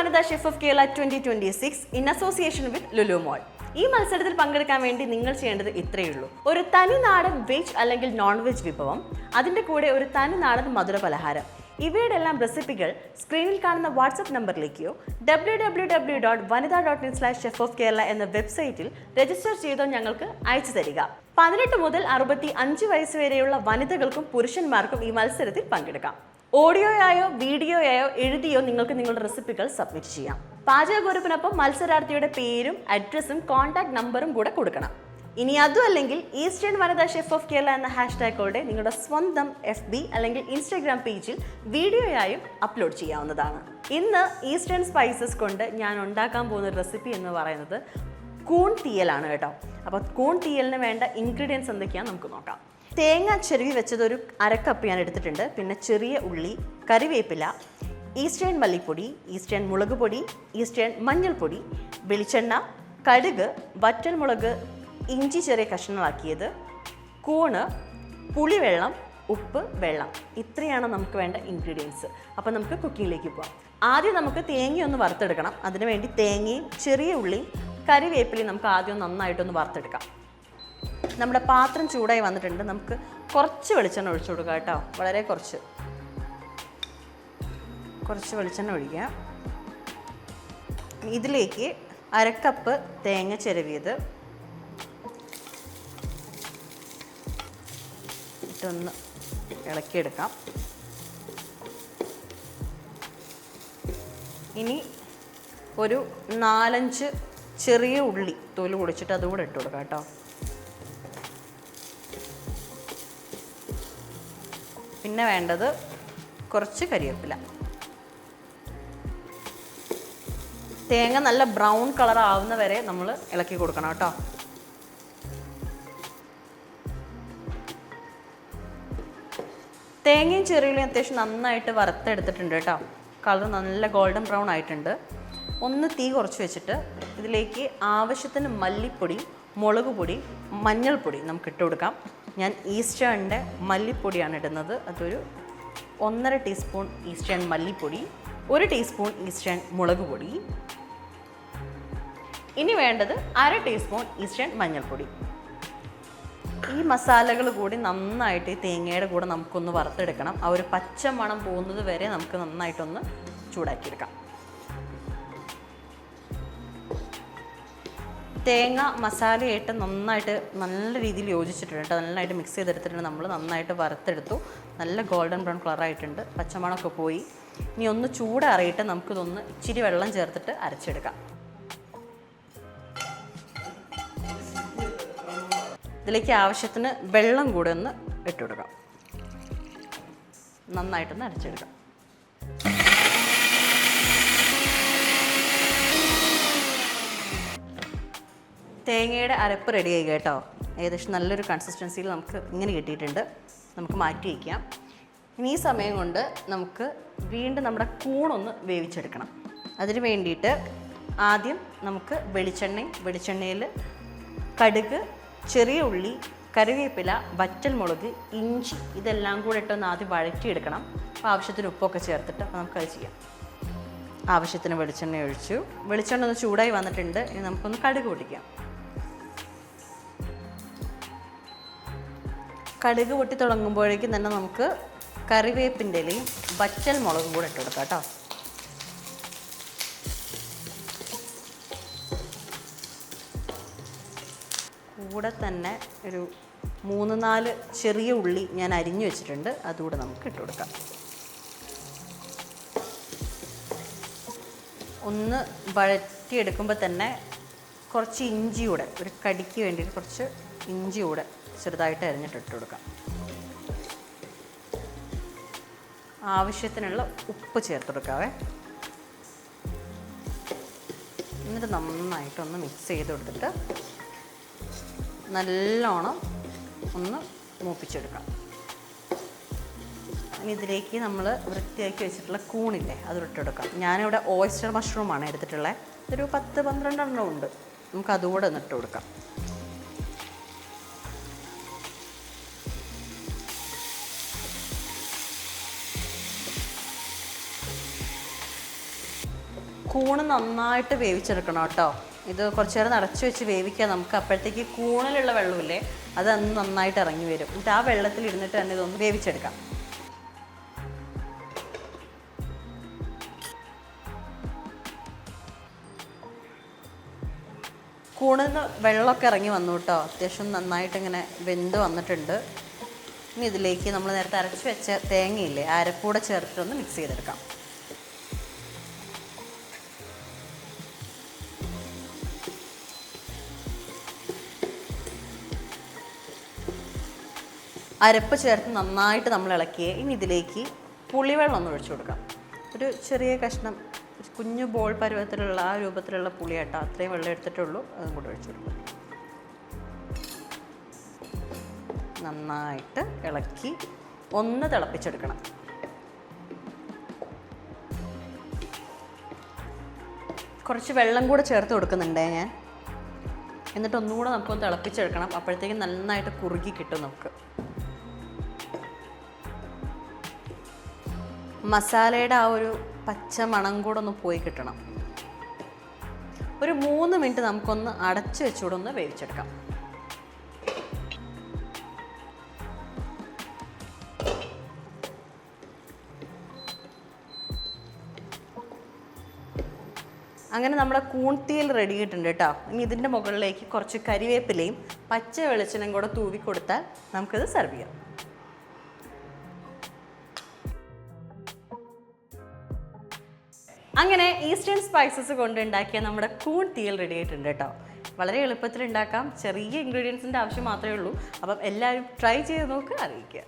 വനിതാ chef of Kerala 2026 in association with Lulu mall. ഈ മത്സരത്തിൽ പങ്കെടുക്കാൻ വേണ്ടി നിങ്ങൾ ചെയ്യേണ്ടത് ഇത്രയേ ഉള്ളൂ. ഒരു തനിനാടൻ വെജ് അല്ലെങ്കിൽ നോൺ വെജ് വിഭവം, അതിൻ്റെ കൂടെ ഒരു തനിനാടൻ മധുര പലഹാരം. ഇവയുടെ എല്ലാം റെസിപ്പികൾ സ്ക്രീനിൽ കാണുന്ന വാട്സ്ആപ്പ് നമ്പറിലേക്കോ www.vanitha.in/chefofkerala എന്ന വെബ്സൈറ്റിൽ രജിസ്റ്റർ ചെയ്തോ ഞങ്ങൾക്ക് അയച്ചു തരിക. 18 മുതൽ 65 വയസ്സ് വരെയുള്ള വനിതകൾക്കും പുരുഷന്മാർക്കും ഈ മത്സരത്തിൽ പങ്കെടുക്കാം. ഓഡിയോയായോ വീഡിയോയായോ എഴുതിയോ നിങ്ങൾക്ക് നിങ്ങളുടെ റെസിപ്പികൾ സബ്മിറ്റ് ചെയ്യാം. പാചകക്കുറിപ്പിനൊപ്പം മത്സരാർത്ഥിയുടെ പേരും അഡ്രസ്സും കോൺടാക്ട് നമ്പറും കൂടെ കൊടുക്കണം. ഇനി അതും അല്ലെങ്കിൽ ഈസ്റ്റേൺ വനിതാ ഷെഫ് ഓഫ് കേരള എന്ന ഹാഷ്ടാഗോടെ നിങ്ങളുടെ സ്വന്തം FB അല്ലെങ്കിൽ ഇൻസ്റ്റാഗ്രാം പേജിൽ വീഡിയോയായും അപ്ലോഡ് ചെയ്യാവുന്നതാണ്. ഇന്ന് ഈസ്റ്റേൺ സ്പൈസസ് കൊണ്ട് ഞാൻ ഉണ്ടാക്കാൻ പോകുന്ന റെസിപ്പി എന്ന് പറയുന്നത് കൂൺ തീയലാണ് കേട്ടോ. അപ്പോൾ കൂൺ തീയലിന് വേണ്ട ഇൻഗ്രീഡിയൻസ് എന്തൊക്കെയാണെന്ന് നമുക്ക് നോക്കാം. തേങ്ങ ചെരുവി വെച്ചതൊരു 1/2 കപ്പ് ഞാൻ എടുത്തിട്ടുണ്ട്. പിന്നെ ചെറിയ ഉള്ളി, കറിവേപ്പില, ഈസ്റ്റേൺ മല്ലിപ്പൊടി, ഈസ്റ്റേൺ മുളക് പൊടി, ഈസ്റ്റേൺ മഞ്ഞൾപ്പൊടി, വെളിച്ചെണ്ണ, കടുക്, വറ്റൽമുളക്, ഇഞ്ചി ചെറിയ കഷ്ണങ്ങളാക്കിയത്, കൂണ്, പുളിവെള്ളം, ഉപ്പ്, വെള്ളം. ഇത്രയാണ് നമുക്ക് വേണ്ട ഇൻഗ്രീഡിയൻസ്. അപ്പോൾ നമുക്ക് കുക്കിങ്ങിലേക്ക് പോകാം. ആദ്യം നമുക്ക് തേങ്ങയൊന്ന് വറുത്തെടുക്കണം. അതിനുവേണ്ടി തേങ്ങയും ചെറിയ ഉള്ളിയും കറിവേപ്പിലയും നമുക്ക് ആദ്യം നന്നായിട്ടൊന്ന് വറുത്തെടുക്കാം. നമ്മുടെ പാത്രം ചൂടായി വന്നിട്ടുണ്ട്. നമുക്ക് കുറച്ച് വെളിച്ചെണ്ണ ഒഴിച്ചു കൊടുക്കാം കേട്ടോ. വളരെ കുറച്ച് വെളിച്ചെണ്ണ ഒഴിക്കുക. ഇതിലേക്ക് 1/2 കപ്പ് തേങ്ങ ചിരവിയത് ഇട്ടൊന്ന് ഇളക്കിയെടുക്കാം. ഇനി ഒരു 4-5 ചെറിയ ഉള്ളി തോല് പൊടിച്ചിട്ട് അതുകൂടെ ഇട്ട് കൊടുക്കാം കേട്ടോ. പിന്നെ വേണ്ടത് കുറച്ച് കരിവേപ്പില. തേങ്ങ നല്ല ബ്രൗൺ കളർ ആവുന്ന വരെ നമ്മൾ ഇളക്കി കൊടുക്കണം കേട്ടോ. തേങ്ങയും ചെറിയുള്ളിയും അത്യാവശ്യം നന്നായിട്ട് വറുത്തെടുത്തിട്ടുണ്ട് കേട്ടോ. കളർ നല്ല ഗോൾഡൻ ബ്രൗൺ ആയിട്ടുണ്ട്. ഒന്ന് തീ കുറച്ച് വെച്ചിട്ട് ഇതിലേക്ക് ആവശ്യത്തിന് മല്ലിപ്പൊടി, മുളക് പൊടി, മഞ്ഞൾപ്പൊടി നമുക്ക് ഇട്ട് കൊടുക്കാം. ഞാൻ ഈസ്റ്റേണിൻ്റെ മല്ലിപ്പൊടിയാണ് ഇടുന്നത്. അതൊരു 1.5 ടീസ്പൂൺ ഈസ്റ്റേൺ മല്ലിപ്പൊടി, 1 ടീസ്പൂൺ ഈസ്റ്റേൺ മുളക് പൊടി. ഇനി വേണ്ടത് 1/2 ടീസ്പൂൺ ഈസ്റ്റേൺ മഞ്ഞൾപ്പൊടി. ഈ മസാലകൾ കൂടി നന്നായിട്ട് ഈ തേങ്ങയുടെ കൂടെ നമുക്കൊന്ന് വറുത്തെടുക്കണം. ആ ഒരു പച്ച മണം പോകുന്നത് വരെ നമുക്ക് നന്നായിട്ടൊന്ന് ചൂടാക്കിയെടുക്കാം. തേങ്ങ മസാലയായിട്ട് നന്നായിട്ട് നല്ല രീതിയിൽ യോജിച്ചിട്ടുണ്ട്. നന്നായിട്ട് മിക്സ് ചെയ്തെടുത്തിട്ടുണ്ട്. നമ്മൾ നന്നായിട്ട് വറുത്തെടുത്തു. നല്ല ഗോൾഡൻ ബ്രൗൺ കളറായിട്ടുണ്ട്. പച്ചമണമൊക്കെ പോയി. ഇനി ഒന്ന് ചൂടാറിയിട്ട് നമുക്കിതൊന്ന് ഇച്ചിരി വെള്ളം ചേർത്തിട്ട് അരച്ചെടുക്കാം. ഇതിലേക്ക് ആവശ്യത്തിന് വെള്ളം കൂടെ ഒന്ന് ഇട്ട് കൊടുക്കാം. നന്നായിട്ടൊന്ന് അരച്ചെടുക്കാം. തേങ്ങയുടെ അരപ്പ് റെഡിയായി കേട്ടോ. ഏകദേശം നല്ലൊരു കൺസിസ്റ്റൻസിയിൽ നമുക്ക് ഇങ്ങനെ കിട്ടിയിട്ടുണ്ട്. നമുക്ക് മാറ്റി വയ്ക്കാം. ഇനി ഈ സമയം കൊണ്ട് നമുക്ക് വീണ്ടും നമ്മുടെ കൂണൊന്ന് വേവിച്ചെടുക്കണം. അതിന് വേണ്ടിയിട്ട് ആദ്യം നമുക്ക് വെളിച്ചെണ്ണയിൽ കടുക്, ചെറിയ ഉള്ളി, കറിവേപ്പില, വറ്റൽമുളക്, ഇഞ്ചി ഇതെല്ലാം കൂടെ ഇട്ടൊന്ന് ആദ്യം വഴറ്റിയെടുക്കണം. അപ്പോൾ ആവശ്യത്തിന് ഉപ്പൊക്കെ ചേർത്തിട്ട് അപ്പോൾ നമുക്കത് ചെയ്യാം. ആവശ്യത്തിന് വെളിച്ചെണ്ണ ഒഴിച്ചു. വെളിച്ചെണ്ണ ഒന്ന് ചൂടായി വന്നിട്ടുണ്ട്. ഇനി നമുക്കൊന്ന് കടുക് പൊട്ടിക്കാം. കടുക് പൊട്ടി തുടങ്ങുമ്പോഴേക്കും തന്നെ നമുക്ക് കറിവേപ്പിൻ്റെ ഇലയും വറ്റൽ മുളകും കൂടെ ഇട്ട് കൊടുക്കാം കേട്ടോ. കൂടെ തന്നെ ഒരു 3-4 ചെറിയ ഉള്ളി ഞാൻ അരിഞ്ഞു വെച്ചിട്ടുണ്ട്. അതുകൂടെ നമുക്ക് ഇട്ട് കൊടുക്കാം. ഒന്ന് വഴറ്റിയെടുക്കുമ്പോൾ തന്നെ കുറച്ച് ഇഞ്ചി കൂടെ, ഒരു കടിക്ക് വേണ്ടിയിട്ട് കുറച്ച് ഇഞ്ചി കൂടെ ചെറുതായിട്ട് അരിഞ്ഞിട്ട് ഇട്ട് കൊടുക്കാം. ആവശ്യത്തിനുള്ള ഉപ്പ് ചേർത്ത് കൊടുക്കാവേ. എന്നിട്ട് നന്നായിട്ടൊന്ന് മിക്സ് ചെയ്ത് കൊടുത്തിട്ട് നല്ലോണം ഒന്ന് മൂപ്പിച്ചെടുക്കാം. ഇനി ഇതിലേക്ക് നമ്മൾ വൃത്തിയാക്കി വെച്ചിട്ടുള്ള കൂണില്ലേ അതിലിട്ടെടുക്കാം. ഞാനിവിടെ ഓയിസ്റ്റർ മഷ്റൂമാണ് എടുത്തിട്ടുള്ളത്. ഒരു 10-12 എണ്ണം ഉണ്ട്. നമുക്ക് അതുകൂടെ ഒന്ന് ഇട്ട് കൊടുക്കാം. കൂണ് നന്നായിട്ട് വേവിച്ചെടുക്കണം കേട്ടോ. ഇത് കുറച്ച് നേരം അടച്ചു വെച്ച് വേവിക്കുക നമുക്ക്. അപ്പോഴത്തേക്ക് കൂണിലുള്ള വെള്ളമില്ലേ അതൊന്ന് നന്നായിട്ട് ഇറങ്ങി വരും. എന്നിട്ട് ആ വെള്ളത്തിൽ ഇരുന്നിട്ട് തന്നെ ഇതൊന്ന് വേവിച്ചെടുക്കാം. കൂണിൽ നിന്ന് വെള്ളമൊക്കെ ഇറങ്ങി വന്നു കേട്ടോ. അത്യാവശ്യം നന്നായിട്ട് ഇങ്ങനെ വെന്ത് വന്നിട്ടുണ്ട്. ഇനി ഇതിലേക്ക് നമ്മൾ നേരത്തെ അരച്ച് വെച്ച തേങ്ങയില്ലേ അരപ്പൂടെ ചേർത്തിട്ടൊന്ന് മിക്സ് ചെയ്തെടുക്കാം. അരപ്പ് ചേർത്ത് നന്നായിട്ട് നമ്മൾ ഇളക്കിയേ. ഇനി ഇതിലേക്ക് പുളിവെള്ളം ഒന്ന് ഒഴിച്ചു കൊടുക്കാം. ഒരു ചെറിയ കഷ്ണം കുഞ്ഞു ബോൾ പരുവത്തിലുള്ള ആ രൂപത്തിലുള്ള പുളിയാട്ടോ. അത്രയും വെള്ളം എടുത്തിട്ടുള്ളൂ. അതും കൂടെ ഒഴിച്ചു കൊടുക്കാം. നന്നായിട്ട് ഇളക്കി ഒന്ന് തിളപ്പിച്ചെടുക്കണം. കുറച്ച് വെള്ളം കൂടെ ചേർത്ത് കൊടുക്കുന്നുണ്ടേ ഞാൻ. എന്നിട്ട് ഒന്നുകൂടെ നമുക്കൊന്ന് തിളപ്പിച്ചെടുക്കണം. അപ്പോഴത്തേക്കും നന്നായിട്ട് കുറുകി കിട്ടും നമുക്ക്. മസാലയുടെ ആ ഒരു പച്ച മണം കൂടെ ഒന്ന് പോയി കിട്ടണം. ഒരു 3 മിനിറ്റ് നമുക്കൊന്ന് അടച്ചു വെച്ചുകൂടെ ഒന്ന് വേവിച്ചെടുക്കാം. അങ്ങനെ നമ്മുടെ കൂൺതീയൽ റെഡി ആയിട്ടുണ്ട് കേട്ടോ. ഇനി ഇതിൻ്റെ മുകളിലേക്ക് കുറച്ച് കരിവേപ്പിലയും പച്ച വെളിച്ചെണ്ണയും കൂടെ തൂവി കൊടുത്താൽ നമുക്കിത് സെർവ് ചെയ്യാം. അങ്ങനെ ഈസ്റ്റേൺ സ്പൈസസ് കൊണ്ട് ഉണ്ടാക്കിയ നമ്മുടെ കൂൺതീയൽ റെഡി ആയിട്ടുണ്ട് കേട്ടോ. വളരെ എളുപ്പത്തിൽ ഉണ്ടാക്കാം. ചെറിയ ഇൻഗ്രീഡിയൻസിൻ്റെ ആവശ്യം മാത്രമേ ഉള്ളൂ. അപ്പം എല്ലാവരും ട്രൈ ചെയ്ത് നോക്ക്, അറിയിക്കുക.